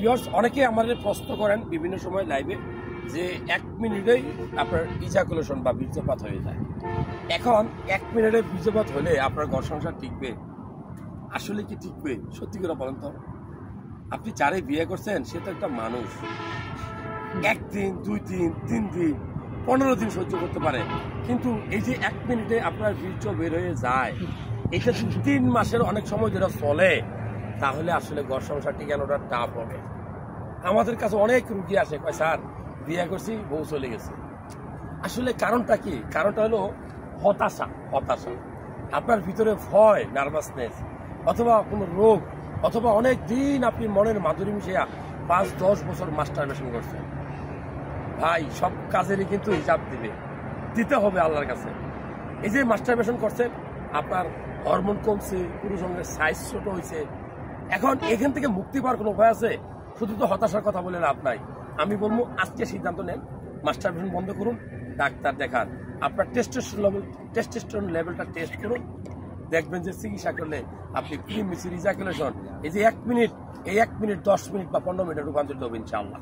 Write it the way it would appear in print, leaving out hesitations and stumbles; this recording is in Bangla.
ভিউয়ার্স অনেকে আমাদের প্রশ্ন করেন বিভিন্ন সময় লাইভে যে 1 মিনিটেই আপনার ইজাকুলেশন বা বীর্যপাত হয়ে যায়। এখন 1 মিনিটে বীর্যপাত হলে আপনার ঘর সংসার টিকবে? আসলে কি টিকবে? সত্যি করে বলেন তো। আপনি যারে বিয়ে করছেন সে তো একটা মানুষ, 1 দিন 2 দিন 3 দিন 15 দিন সহ্য করতে পারে, কিন্তু এই যে 1 মিনিটে আপনার বীর্য বের হয়ে যায়, এটা 3 মাসের অনেক সময় যেটা চলে, তাহলে আসলে ঘর সংসার টিকানোটা টাফ হবে। আমাদের কাছে অনেক রুগী আসে, কয় স্যার বিয়ে করছি বউ চলে গেছে। আসলে কারণটা কি? কারণটা হলো হতাশা। আপনার ভিতরে ভয়, নার্ভাসনেস, অথবা কোনো রোগ, অথবা অনেক দিন আপনি মনের মাধুরী মিশিয়া 5-10 বছর মাস্টারবেশন করছেন। ভাই সব কাজেরই কিন্তু হিসাব দিতে হবে আল্লাহর কাছে। এই যে মাস্টারবেশন করছেন, আপনার হরমোন কমছে, পুরুষের সাইজ ছোট হয়েছে, এখন এখান থেকে মুক্তি পাওয়ার কোনো উপায় আছে? শুধু তো হতাশার কথা বলে লাভ নাই। আমি বলবো আজকে সিদ্ধান্ত নেন, মাস্টারবেশন বন্ধ করুন, ডাক্তার দেখান, আপনার টেস্টোস্টেরন লেভেলটা টেস্ট করুন, দেখবেন যে চিকিৎসা করলে আপনি প্রিমেচুর ইজাকুলেশন এই যে 1 মিনিট, এই 1 মিনিট 10 মিনিট বা 15 মিনিটে রূপান্তরিত হবে ইনশাআল্লাহ।